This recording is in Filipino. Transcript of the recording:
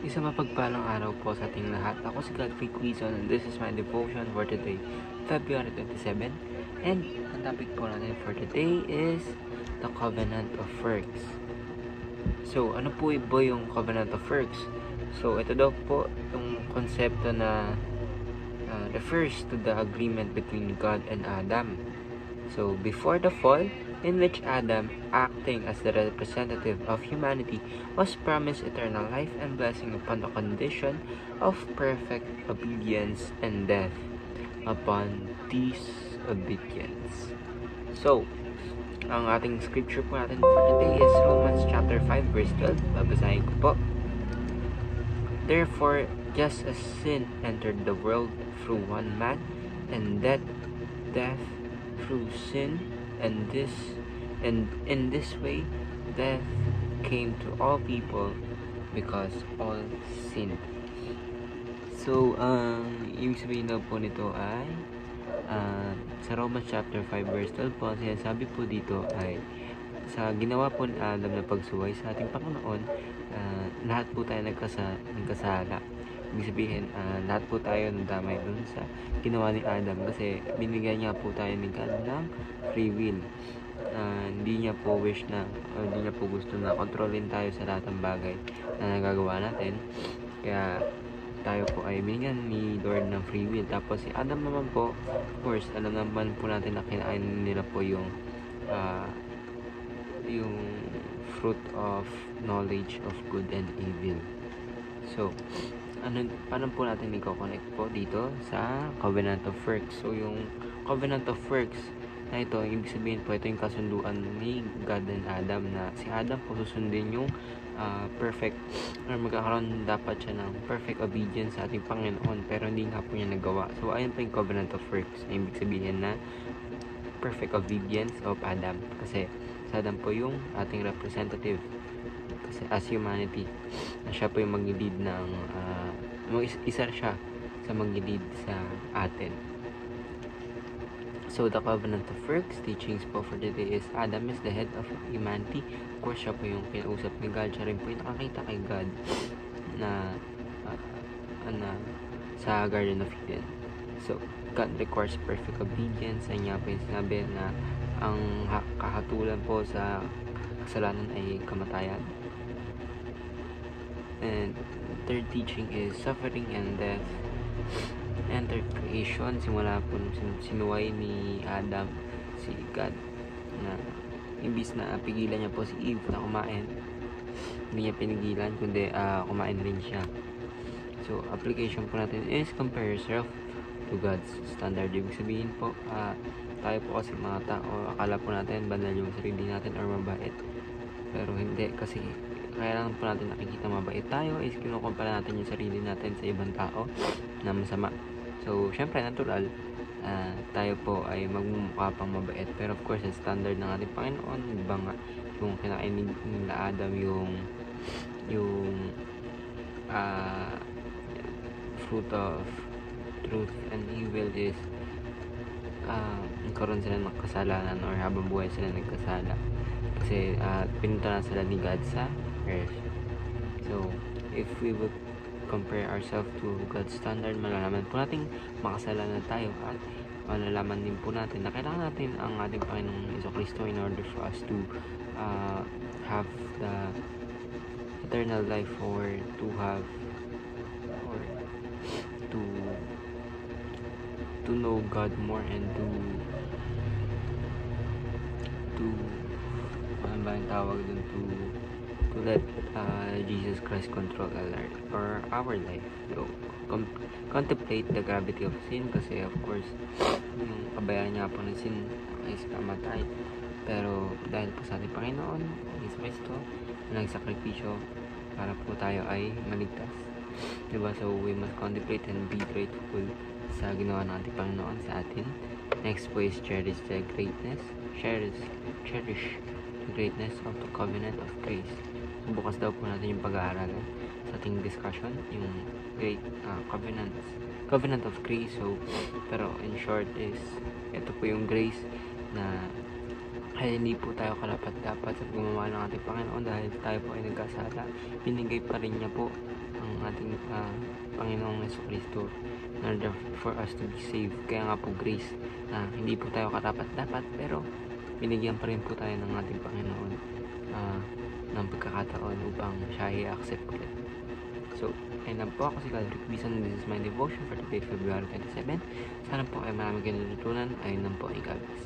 Isang mapagpalang araw po sa ating lahat. Ako si Godfrey Quizon and this is my devotion for today, February 27. And ang topic po natin for today is the Covenant of Works. So, ano po ba yung Covenant of Works? So, ito daw po yung konsepto na refers to the agreement between God and Adam. So, before the fall, in which Adam, acting as the representative of humanity, was promised eternal life and blessing upon the condition of perfect obedience and death upon disobedience. So, ang ating scripture po natin for today is Romans chapter 5 verse 12. Babasahin ko po. Therefore, just as sin entered the world through one man, and death through sin, and in this way death came to all people because all sinned. So, ibig sabihin daw po nito ay sa Romans chapter 5 verse 12 po, sinasabi po dito ay sa ginawa po ni Adam na pagsuway sa ating Panginoon, lahat po tayo nagkasala. Ibig sabihin, lahat po tayo nadamay dun sa ginawa ni Adam kasi binigyan niya po tayo ni God ng free will. Hindi niya po wish na, hindi niya po gusto na kontrolin tayo sa lahat ng bagay na nagagawa natin. Kaya tayo po ay binigyan ni Lord ng free will. Tapos si Adam naman po, of course, alam naman po natin na kinain nila po yung fruit of knowledge of good and evil. So, paano po natin i-connect po dito sa Covenant of Works? So, yung Covenant of Works na ito, ibig sabihin po, ito yung kasunduan ni God and Adam na si Adam po susundin yung perfect, or magkakaroon dapat siya ng perfect obedience sa ating Panginoon, pero hindi nga po niya nagawa. So, ayun po yung Covenant of Works na ibig sabihin na perfect obedience of Adam, kasi sa Adam po yung ating representative kasi as humanity na siya po yung mag-lead ng isa siya sa mag-lead sa atin. So the Covenant of Works teachings po for today is Adam is the head of humanity. Of course, siya po yung kinausap ni God, siya rin po yung nakakita kay God na sa Garden of Eden. So God requires perfect obedience. Sa niya po yung sinabi na ang kahatulan po sa kasalanan ay kamatayan. And third teaching is suffering and death enter creation. Simula po sinuway ni Adam si God na imbis na pigilan niya po si Eve na kumain, hindi niya pinigilan kundi kumain rin siya. So application po natin is compare yourself to God's standard. Ibig sabihin po, tayo po kasi mga tao, akala po natin banal yung sarili natin or mabait, pero hindi, kasi kaya lang po natin nakikita mabait tayo is kinukumpara natin yung sarili natin sa ibang tao na masama. So syempre natural, tayo po ay magmumukha pang mabait, pero of course ang standard ng ating Panginoon, iba nga yung kinain nila Adam yung fruit of truth and evil is nagkaroon sila ng kasalanan or habang buhay sila nagkasala kasi pinunta na sila ni God sa earth. So if we would compare ourselves to God's standard, malalaman po natin makasalanan tayo at malalaman din po natin na kailangan natin ang ating Panginoong Jesucristo in order for us to have the eternal life or to have or to know God more and to ano ba yung tawag dun, to let Jesus Christ control our life. So contemplate the gravity of sin, kasi of course yung kabayaran niya po ng sin is kamatay, pero dahil po sa ating Panginoon Jesus Cristo na nagsakripisyo para po tayo ay maligtas, diba? So we must contemplate and be grateful sa ginawa ng ating Panginoon sa atin. Next po is cherish the greatness the greatness of the covenant of grace. So bukas daw po natin yung pag-aaralan sa ating discussion, yung great covenant of grace. So pero in short is ito po yung grace na ay hindi po tayo karapat-dapat sa gumawa ng ating Panginoon dahil tayo po ay nagkasala. Binigay pa rin niya po ang ating Panginoong Jesucristo in order for us to be saved. Kaya nga po grace, hindi po tayo karapat-dapat, pero binigyan pa rin po tayo ng ating Panginoon ng pagkakataon upang siya i-accept ulit. So, ayun lang po, ako si Calvary Bisan, and this is my devotion for today, February 27. Sana po ay marami kayo natutunan. Ayun lang po, God bless.